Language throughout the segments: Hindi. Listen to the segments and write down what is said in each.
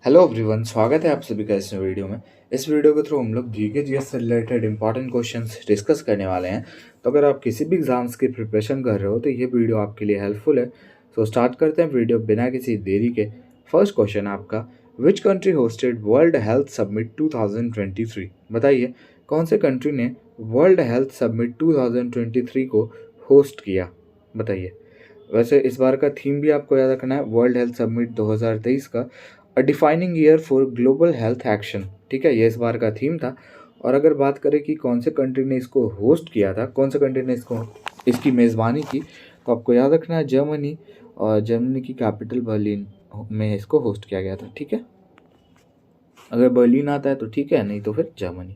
हेलो एवरीवन, स्वागत है आप सभी का इस वीडियो में। इस वीडियो के थ्रू हम लोग जीके जीएस से रिलेटेड इंपॉर्टेंट क्वेश्चंस डिस्कस करने वाले हैं। तो अगर आप किसी भी एग्जाम्स की प्रिपरेशन कर रहे हो तो ये वीडियो आपके लिए हेल्पफुल है। सो स्टार्ट करते हैं वीडियो बिना किसी देरी के। फर्स्ट क्वेश्चन आपका, which country hosted world health summit 2023? बताइए कौन से कंट्री ने वर्ल्ड हेल्थ समिट 2023 को होस्ट किया। बताइए। वैसे इस बार का थीम भी आपको याद रखना है, वर्ल्ड हेल्थ समिट 2023 का a defining year for global health action. ठीक है, ये इस बार का थीम था। और अगर बात करें कि कौन से कंट्री ने इसको होस्ट किया था, कौन से कंट्री ने इसकी मेज़बानी की, तो आपको याद रखना है जर्मनी। और जर्मनी की कैपिटल बर्लिन में इसको होस्ट किया गया था। ठीक है, अगर बर्लिन आता है तो ठीक है, नहीं तो फिर जर्मनी।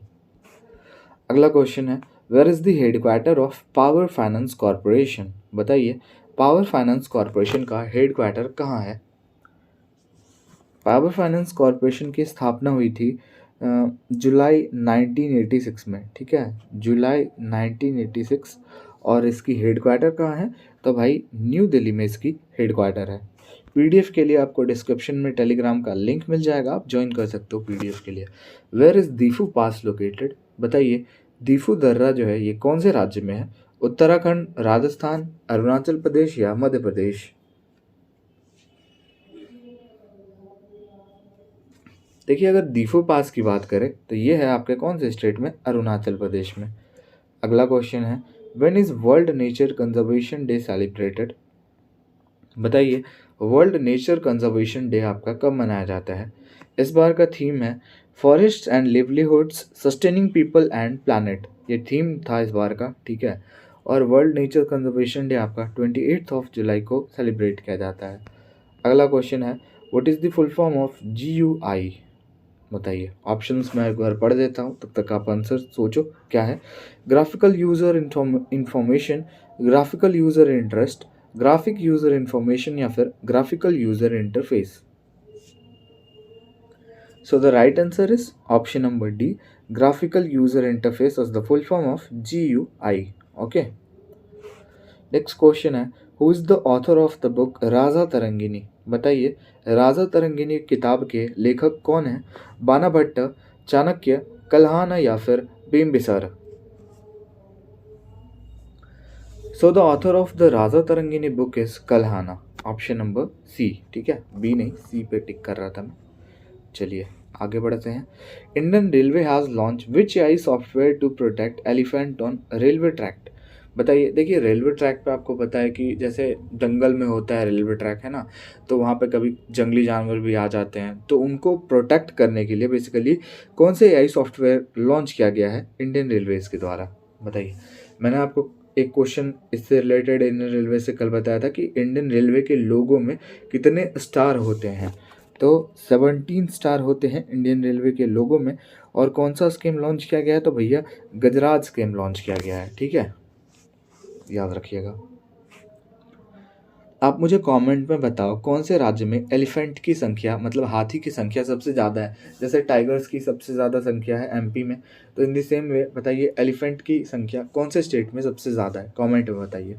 अगला क्वेश्चन है, where is the headquarter of power finance corporation? बताइए पावर फाइनेंस कॉरपोरेशन का हेडक्वार्टर कहाँ है। पावर फाइनेंस कॉरपोरेशन की स्थापना हुई थी जुलाई 1986 में। ठीक है, जुलाई 1986। और इसकी हेडक्वार्टर कहाँ है? तो भाई न्यू दिल्ली में इसकी हेडक्वार्टर है। पीडीएफ के लिए आपको डिस्क्रिप्शन में टेलीग्राम का लिंक मिल जाएगा, आप ज्वाइन कर सकते हो पीडीएफ के लिए। Where is Diphu pass located? बताइए दीफू दर्रा जो है ये कौन से राज्य में है? उत्तराखंड, राजस्थान, अरुणाचल प्रदेश या मध्य प्रदेश? देखिए, अगर दीफू पास की बात करें तो ये है आपके कौन से स्टेट में? अरुणाचल प्रदेश में। अगला क्वेश्चन है, when is world nature conservation day celebrated? बताइए वर्ल्ड नेचर कंजर्वेशन डे आपका कब मनाया जाता है। इस बार का थीम है forest and livelihoods sustaining people and planet, ये थीम था इस बार का। ठीक है, और वर्ल्ड नेचर कंजर्वेशन डे आपका 28 जुलाई को सेलिब्रेट किया जाता है। अगला क्वेश्चन है, what is the full form of GUI? बताइए। ऑप्शंस मैं एक बार पढ़ देता हूँ, तब तक आप आंसर सोचो क्या है। Graphical user information, graphical user interest, graphic user information या फिर graphical user interface? So the right answer is option number D. Graphical user interface is the full form of GUI. Okay. Next question है, who is the author of the book Raja Tarangini? बताइए राजा तरंगिनी किताब के लेखक कौन है? बाणाभट्ट, चाणक्य, कल्हान या फिर Bimbisara? So the author of the Raja Tarangini book is Kalhana. Option number C. ठीक है, बी नहीं, सी पे टिक कर रहा था मैं। चलिए आगे बढ़ते हैं। Indian railway has launch which AI software to protect elephant on railway track? बताइए। देखिए रेलवे ट्रैक पे आपको पता है कि जैसे जंगल में होता है रेलवे ट्रैक, है ना, तो वहाँ पे कभी जंगली जानवर भी आ जाते हैं, तो उनको प्रोटेक्ट करने के लिए बेसिकली कौन से एआई सॉफ्टवेयर लॉन्च किया गया है इंडियन रेलवेज़ के द्वारा? बताइए। मैंने आपको एक क्वेश्चन इससे रिलेटेड इंडियन रेलवे से कल बताया था कि इंडियन रेलवे के लोगों में कितने स्टार होते हैं। तो 17 स्टार होते हैं इंडियन रेलवे के लोगों में। और कौन सा स्कीम लॉन्च किया गया है? तो भैया गजराज स्कीम लॉन्च किया गया है। ठीक है, याद रखिएगा। आप मुझे कमेंट में बताओ कौन से राज्य में एलिफेंट की संख्या, मतलब हाथी की संख्या सबसे ज़्यादा है। जैसे टाइगर्स की सबसे ज़्यादा संख्या है एमपी में, तो इन द सेम वे बताइए एलिफेंट की संख्या कौन से स्टेट में सबसे ज़्यादा है, कमेंट में बताइए।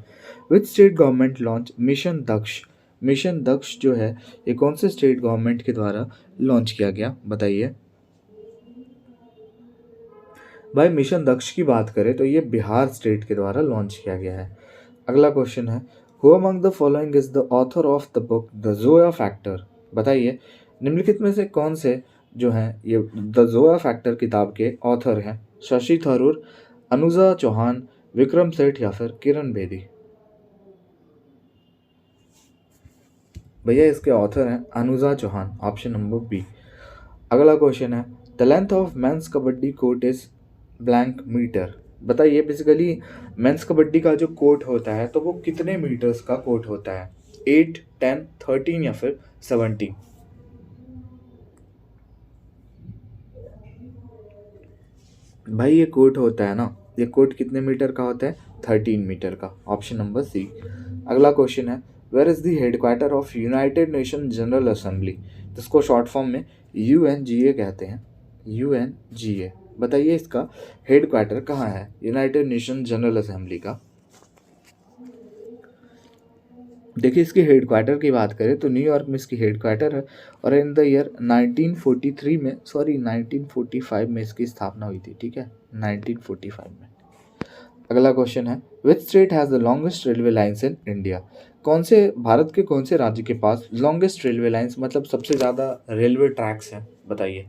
Which state government launch mission Daksh? Mission Daksh जो है ये कौन से स्टेट गवर्नमेंट के द्वारा लॉन्च किया गया? बताइए। भाई मिशन दक्ष की बात करें तो ये बिहार स्टेट के द्वारा लॉन्च किया गया है। अगला क्वेश्चन है, who among the following is the author of the book the Zoya factor? बताइए निम्नलिखित में से कौन से जो हैं ये द जोया फैक्टर किताब के ऑथर हैं? शशि थरूर, अनुजा चौहान, विक्रम सेठ या फिर किरण बेदी? भैया इसके ऑथर हैं Anuja Chauhan. Option number B. अगला क्वेश्चन है, the length of men's kabaddi court is blank metre? बताइए बेसिकली मेंस कबड्डी का जो कोर्ट होता है तो वो कितने मीटर्स का कोर्ट होता है? 8, 10, 13 या फिर 17? भाई ये कोर्ट होता है ना, ये कोर्ट कितने मीटर का होता है? 13 मीटर का। Option number C. अगला क्वेश्चन है, where is the headquarter of United Nation General Assembly? जिसको शॉर्ट फॉर्म में UNGA कहते हैं। UNGA। बताइए इसका हेडक्वार्टर कहाँ है यूनाइटेड नेशन जनरल असेंबली का? देखिए इसकी हेडक्वार्टर की बात करें तो न्यूयॉर्क में इसकी हेडक्वार्टर है और इन द ईयर 1943 में 1945 में इसकी स्थापना हुई थी, ठीक है, 1945 में। अगला क्वेश्चन है which state has the longest railway lines in India. Bharat के कौन से राज्य के पास लॉन्गेस्ट रेलवे लाइन्स मतलब सबसे ज़्यादा रेलवे ट्रैक्स हैं, बताइए।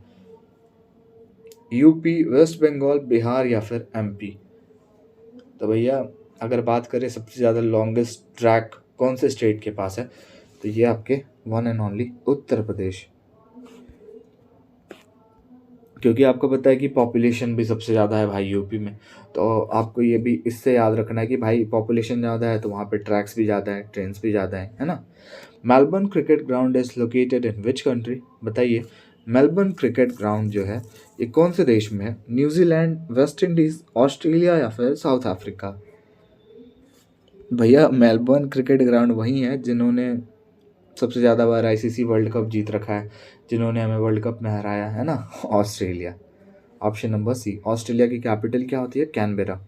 यूपी, वेस्ट बंगाल, बिहार या फिर एमपी। तो भैया अगर बात करें सबसे ज़्यादा लॉन्गेस्ट ट्रैक कौन से स्टेट के पास है, तो ये आपके one and only Uttar Pradesh, क्योंकि आपको पता है कि पॉपुलेशन भी सबसे ज़्यादा है भाई यूपी में। तो आपको ये भी इससे याद रखना है कि भाई पॉपुलेशन ज़्यादा है तो वहाँ पे ट्रैक्स भी ज़्यादा है, ट्रेन्स भी ज़्यादा है ना। Melbourne cricket ground is located in which country, बताइए। मेलबर्न क्रिकेट ग्राउंड जो है ये कौन से देश में है, न्यूजीलैंड, वेस्ट इंडीज़, ऑस्ट्रेलिया या फिर साउथ अफ्रीका। भैया मेलबर्न क्रिकेट ग्राउंड वही है जिन्होंने सबसे ज़्यादा बार आईसीसी वर्ल्ड कप जीत रखा है, जिन्होंने हमें वर्ल्ड कप में हराया है ना, Australia. Option number C, Australia की कैपिटल क्या होती है, कैनबेरा।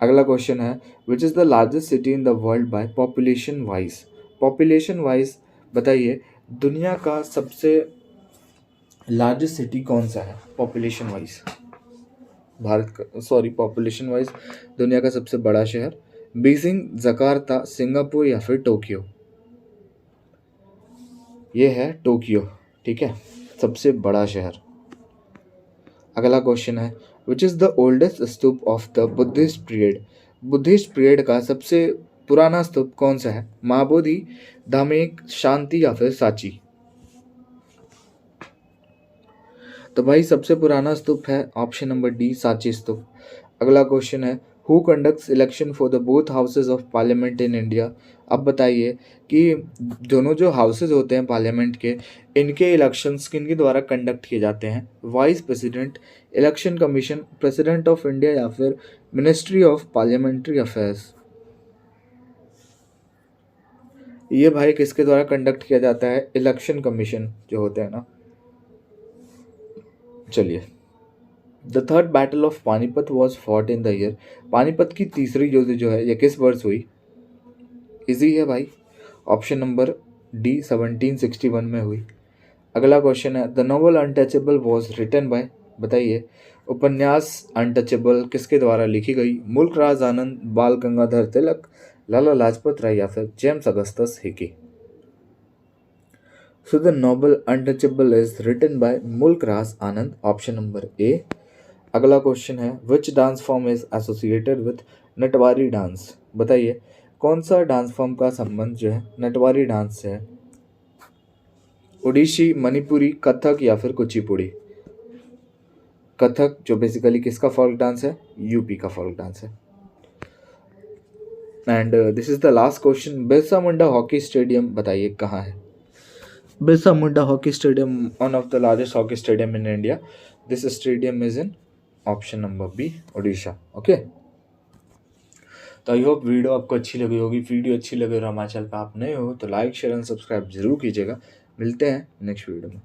अगला क्वेश्चन है which is the largest city in the world by population wise. Population wise बताइए दुनिया का सबसे लार्जेस्ट सिटी कौन सा है पॉपुलेशन वाइज, भारत का सॉरी पॉपुलेशन वाइज दुनिया का सबसे बड़ा शहर, बीजिंग, जकार्ता, सिंगापुर या फिर टोक्यो। ये है टोक्यो, ठीक है, सबसे बड़ा शहर। अगला क्वेश्चन है which is the oldest stupa of the Buddhist period. Buddhist period का सबसे पुराना स्तूप कौन सा है, महाबोधि, धामेक, शांति या फिर सांची। तो भाई सबसे पुराना स्तूप है ऑप्शन नंबर डी, सांची स्तूप। अगला क्वेश्चन है who conducts election for the both houses of parliament in India. अब बताइए कि दोनों जो हाउसेज होते हैं पार्लियामेंट के, इनके इलेक्शंस किनके द्वारा कंडक्ट किए जाते हैं, vice president, election commission, president of India या फिर मिनिस्ट्री ऑफ पार्लियामेंट्री अफेयर्स। ये भाई किसके द्वारा कंडक्ट किया जाता है, इलेक्शन कमीशन जो होते हैं ना। चलिए the third battle of Panipat was fought in the year. Panipat की तीसरी युद्ध जो है ये किस वर्ष हुई, इजी है भाई, ऑप्शन नंबर डी 1761 में हुई। अगला क्वेश्चन है the novel Untouchable was written by, बताइए उपन्यास अनटचेबल किसके द्वारा लिखी गई, मुल्क राज आनंद, बाल गंगाधर तिलक, लाला लाजपत राय या फिर James Augustus Hicky. So the novel untouchable is written by Mulk Raj Anand, option number A. अगला क्वेश्चन है which dance form is associated with Natwari dance, बताइए कौन सा डांस फॉर्म का संबंध जो है नटवारी डांस से है, ओडिशी, मणिपुरी, कथक या फिर कुचिपुड़ी। कथक जो बेसिकली किसका फोल्क डांस है, यूपी का फोल्क डांस है। And this is the last question, Birsa Munda hockey stadium बताइए कहाँ है। Birsa Munda hockey stadium one of the largest hockey stadium in India, this stadium is in option number B, Odisha. Okay, तो आई होप वीडियो आपको अच्छी लगी होगी। वीडियो अच्छी लगे और हमारे चैनल पर आप नए हो तो लाइक, शेयर एंड सब्सक्राइब जरूर कीजिएगा। मिलते हैं नेक्स्ट वीडियो में।